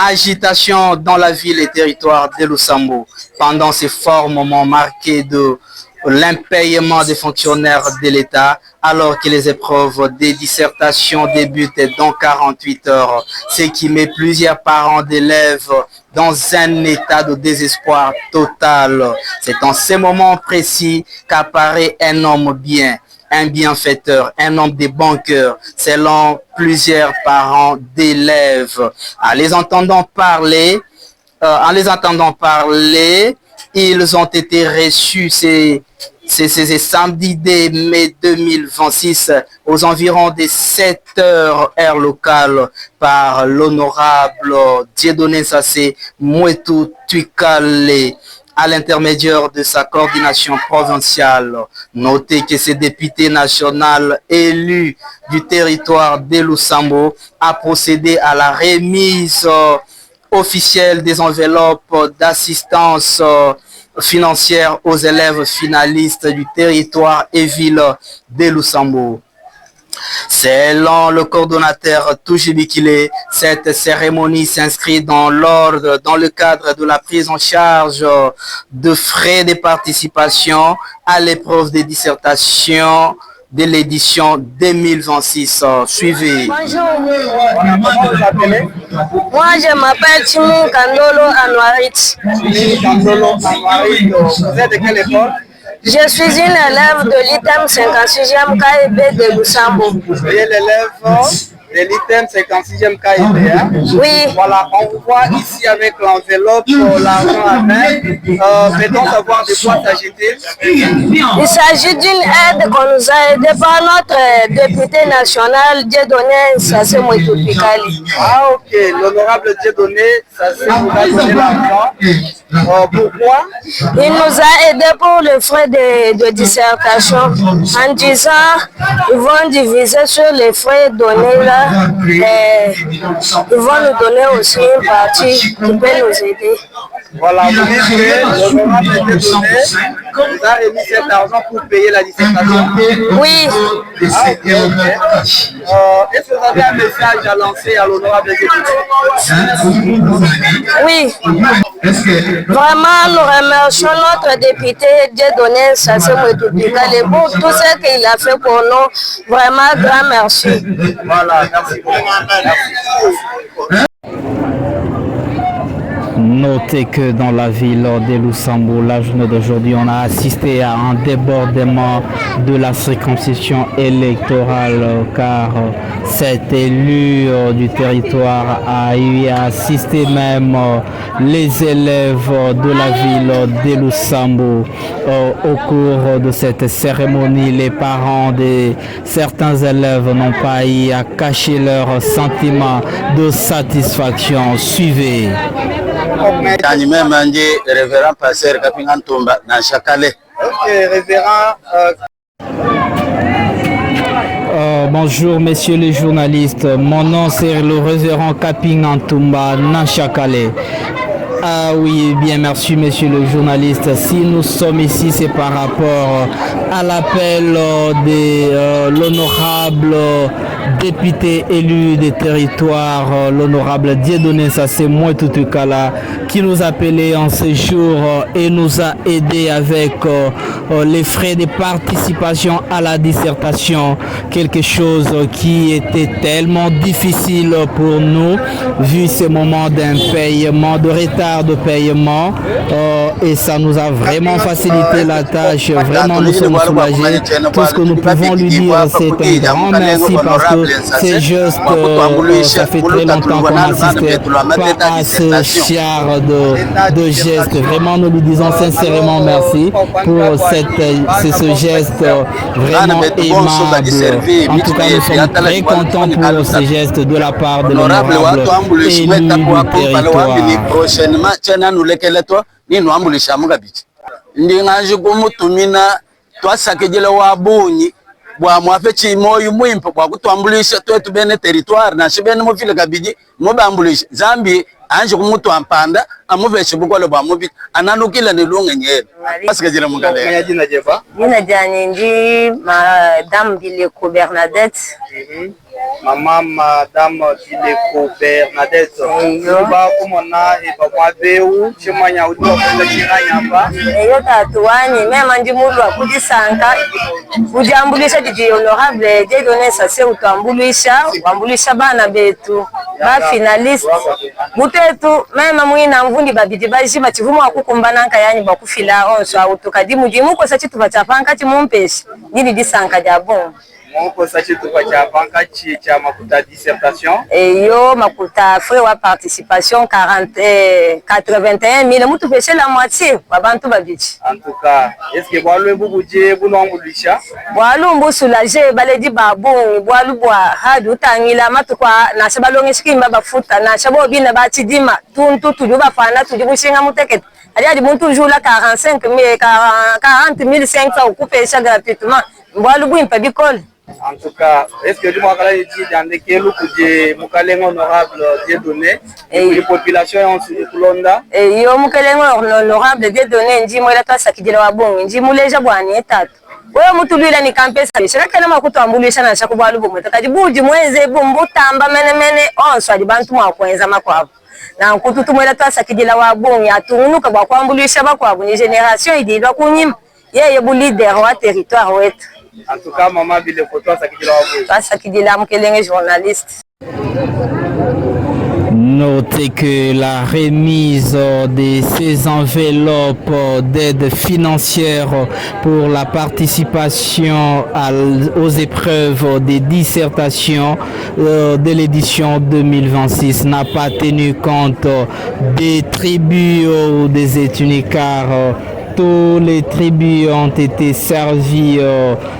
Agitation dans la ville et territoire de Lusambo pendant ces forts moments marqués de l'impayement des fonctionnaires de l'État alors que les épreuves des dissertations débutent dans 48 heures, ce qui met plusieurs parents d'élèves dans un état de désespoir total. C'est en ces moments précis qu'apparaît un homme bien, un bienfaiteur, un homme de bon cœur, selon plusieurs parents d'élèves. En les entendant parler, ils ont été reçus ces samedi de mai 2026 aux environs de 7 heures heure locale par l'honorable Dieudonné Sassé Mouetou Tuikale à l'intermédiaire de sa coordination provinciale. Notez que ce député national élu du territoire de Lusambo a procédé à la remise officielle des enveloppes d'assistance financière aux élèves finalistes du territoire et ville de Lusambo. Selon le coordonnateur Toujibikile, cette cérémonie s'inscrit dans l'ordre, dans le cadre de la prise en charge de frais de participation à l'épreuve de dissertation de l'édition 2026. Suivez. Bonjour. Moi, je m'appelle Timon Kandolo Anouarit. Vous êtes de quelle école? Je suis une élève de l'ITEM 56e KEB de Lusambo. Vous êtes l'élève de l'ITEM 56e KEB, hein? Oui. Voilà, on vous voit ici avec l'enveloppe, l'argent à main. Peut-on savoir de quoi s'agit-il? Il s'agit d'une aide qu'on nous a aidé par notre député national Dieudonné Sassé Mouetou Tuikale. Ah ok, l'honorable Dieudonné Sassé vous a donné l'argent. Pourquoi? Il nous a aidé pour le frais de dissertation en disant ils vont diviser sur les frais donnés là et ils vont nous donner aussi une partie qui peut nous aider. Voilà, vous dites que l'honorable Dieudonné vous a remis cet argent pour payer la dissertation. Oui. Ah, ok, ok. Est-ce que vous avez un message à lancer à l'honorable Dieudonné? Oui. Vraiment, nous remercions notre député Dieudonné Sassé Mouetou Tuikale pour tout ce qu'il a fait pour nous. Vraiment, grand merci. Voilà, merci beaucoup. Notez que dans la ville de Lusambo, la journée d'aujourd'hui, on a assisté à un débordement de la circonscription électorale car cet élu du territoire a eu à assister même les élèves de la ville de Lusambo. Au cours de cette cérémonie, les parents de certains élèves n'ont pas eu à cacher leurs sentiments de satisfaction. Suivez. Révérend pasteur Kapingan Tomba dans Chakale. Ok, révérend. Bonjour messieurs les journalistes, mon nom c'est le révérend Kapingan Tomba Nanchakale. Ah oui, bien merci monsieur le journaliste. Si nous sommes ici, c'est par rapport à l'appel de l'honorable député élu des territoires, l'honorable Dieudonné Sassé Mouetou Tuikale, qui nous appelait en ce jour et nous a aidé avec les frais de participation à la dissertation, quelque chose qui était tellement difficile pour nous, vu ces moments d'impayement, de retard de paiement, et ça nous a vraiment facilité la tâche. Vraiment, nous sommes soulagés. Tout ce que nous pouvons lui dire, c'est un grand merci parce que ces gestes, ça fait très longtemps qu'on n'assistait pas à ce genre de gestes. Vraiment, nous lui disons sincèrement merci pour ce geste vraiment aimable. En tout cas, nous sommes très contents pour ce geste de la part de l'honorable élu du territoire. Chena nulekele to ni nwambulisha mugabiti ndingaje kumutumina twasakejele wabunyi bwa mwafe chimoyu mwimpo kwa kutwambulisha twetu bene territoire na shibene mufile kabiji mobambulisha zambi anje kumutu ampanda amuveshe bukolo bwa mubi ananukila ni lunga nyela pasika jina mungale jina jeba jina jani ndi Madame Bileko Bernadette. Madame Bileko Bernadette ba kumona eba mwabeu chimanya udwa kwenda chiranyamba eyo tatuwani mema ndi mulu akudisanka kujambulisha didi honorable Dieudonné Sassé utambulisha wambulisha bana betu ba finaliste mutetu mema mwina mvundi babidi bajiba chivumo akukumbana nka yani bakufila onso autukadi mudimu ko sachi tubachapanka chimumpeshi nini disanka jabon moko sachi tubachapanka cha makuta dissertation eyo makuta frais wa participation 81 000 mutu peshe la moitié babantu babiti en tout cas est-ce que bwalwe bubuje bunongulisha bwalu mbu soulager baledi babungi bwalu bwa hadu tangila matukwa na shabalonge shikimba bafuta na shabo bina batidima tuntu tuju bafana tuju bushinga mutekete ali muntu jula 45 000 40 500 okupesha gratuitement bwalu bu impa bikole. En tout cas, est-ce que tu m'as dit dans quel kuje mukalengo honorable Dieudonné et les populations en Kulonda et yo mukalengo honorable Dieudonné ndi mwela twasakidira wabongo ndi muleja bwani etatu wewe mutulila ni kampesa shiraka na makuto ambulisha na shaku bwalu bomwe takati buji mweze bumbu tamba mene onso ali bantu mwakwenza makwabo na nkututu mwela twasakidira wabongo atunuka bwa kwambulisha bakwabo ni generation idilwa kunyima yeye bu leader wa territoire wetu. En tout cas, maman Bileko, toi, ça qui dit la journaliste. Notez que la remise de ces enveloppes d'aide financière pour la participation aux épreuves des dissertations de l'édition 2026 n'a pas tenu compte des tribus ou des études car tous les tribus ont été servis.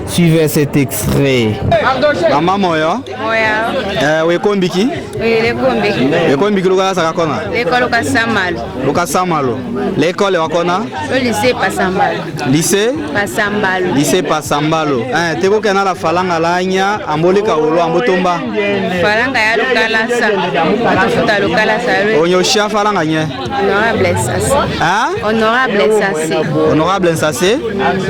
Suivez cet extrait. Mama moya. Moya. Wekombiki? Oui, lekombiki. Wekombiki luka sakakona? L'école Kasamalo. Luka Samalo. L'école wakona? Le lycée Pasambalo. Lycée? Pasambalo. Lycée Pasambalo. Teko kena la falanga lanya ambolika ulo ambotomba. Falanga ya lukalasa. Atufuta lukalasa. Onyosha falanga nye. Honorable Sassé. Hein? Honorable Sassé. Honorable Sassé?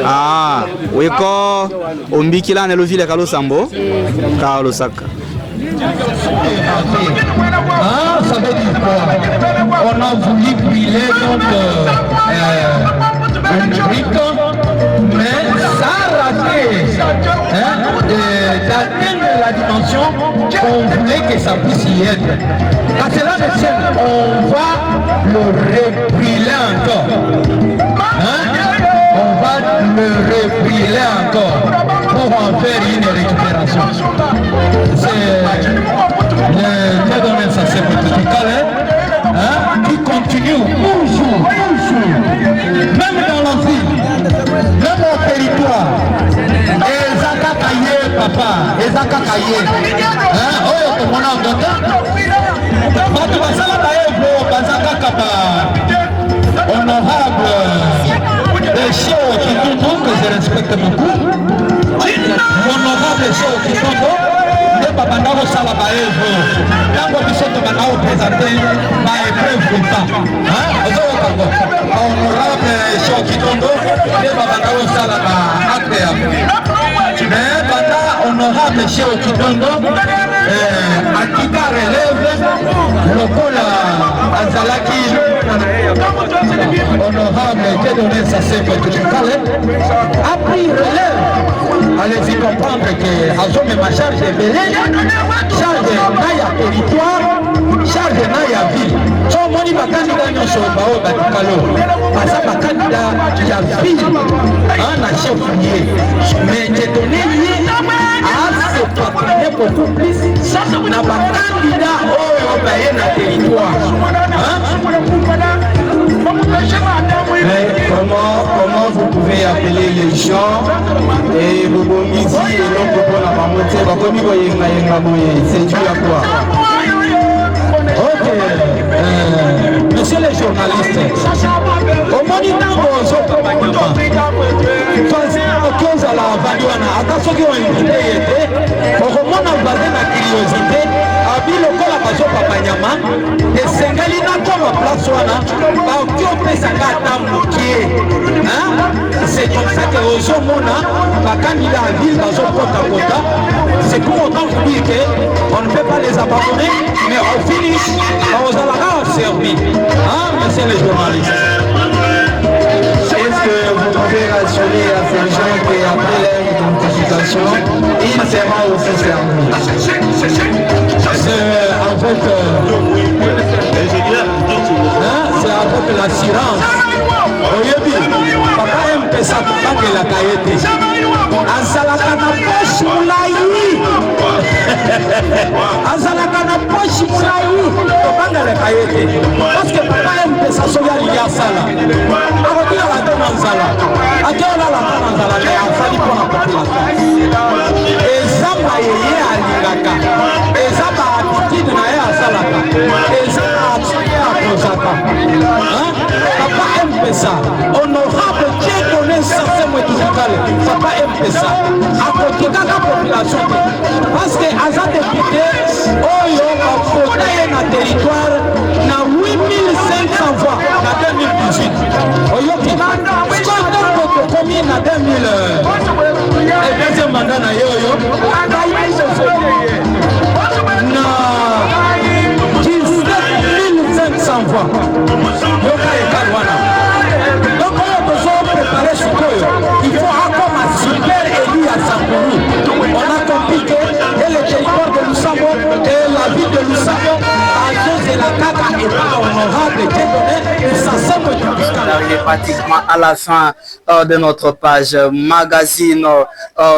Ah, weko ombikila ne lovile kalo sambo? Kalo saka. Ah, ça veut dire quoi? On a voulu brûler notre brique, mais ça a raté d'atteindre la dimension qu'on voulait que ça puisse y être. À cela de scène, on va le rebrûler encore. On va le rebrûler encore pour en faire une récupération. C'est le Dieudonné Sassé qui continue toujours, même dans l'Asie, même au territoire. Et Zaka Kaye, papa, et Zaka Kaye. Oh, on a entendu. Honorable Cheo Kitondo, que je respecte beaucoup. Honorable Cheo Kitondo, et Babandao Salabaevo. Quand on dit que Babandao présenté, ma épreuve ou pas. Honorable Cheo Kitondo, et Babandao Salabaevo. Mais Banda, honorable Cheo Kitondo, à qui ta relève, le Kola Azalaki, honorable Dieudonné Sassé Kotukale, a pris relève. Allez-y comprendre que Azome ma charge est belée, charge Naya territoire, charge Naya ville. Son moni va candidat non sur Bao Batikalo, parce que candidat la ville, un chef fouillé. Mais Dieudonné a se patronner beaucoup plus, ça n'a pas candidat au na territoire. Mais comment vous pouvez appeler les gens et vous bombiez et donc pour la mamoté, c'est dû à quoi? Ok, monsieur les journalistes, au moniteur aux autres faisait une cause à la Valuana, attention qu'ils ont invité, au moment où on a la curiosité, à Biloko la Bazo Papanyama. mama esengeli nakoma place wana baoki opesanga ata mokie. C'est comme ça que ozomona bakandida à ville bazokota-kota. C'est pour autant vous dire qu'on ne peut pas les abandonner, mais au finish on a servi. Monsieur les journalistes, est-ce que vous pouvez rassurer à ces gens qu'après leur identification, ils seront aussi servis? C'est avec l'assurance. Oyebi, papa mpesa kobangelaka ye te, azalaka na poche molai, azalaka na poche molai kobangelaka ye te, parce que papa mpesa soki alingi asala akotikala te na nzala, akeolala te na nzala te asali mpona population. Eza mayeye alingaka, eza bahabitude na ye asalaka, eza baaction ye akozaka. Papa mpesa honorable Dieu donné censé moetikale, papa mpesa akotikaka population te, parce que aza député oyo bafota ye na territoire na 8500 voix na 2018. Oyoki sikoyo tokomi na 2000 deuxième mandat na ye oyo na 17500 voix. Donc on a préparé ce cours. Il faut encore un super élu à Saint-Paul. On a compris que le territoire de Lussambo et la ville de Lussambo à cause de la CACA est pas honorable. On est pratiquement à la fin de notre page magazine.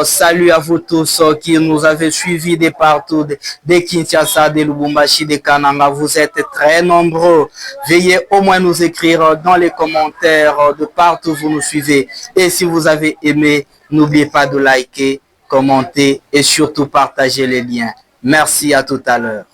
Salut à vous tous qui nous avez suivis de partout, de Kinshasa, de Lubumbashi, de Kananga. Vous êtes très nombreux. Veuillez au moins nous écrire dans les commentaires de partout où vous nous suivez. Et si vous avez aimé, n'oubliez pas de liker, commenter et surtout partager les liens. Merci, à tout à l'heure.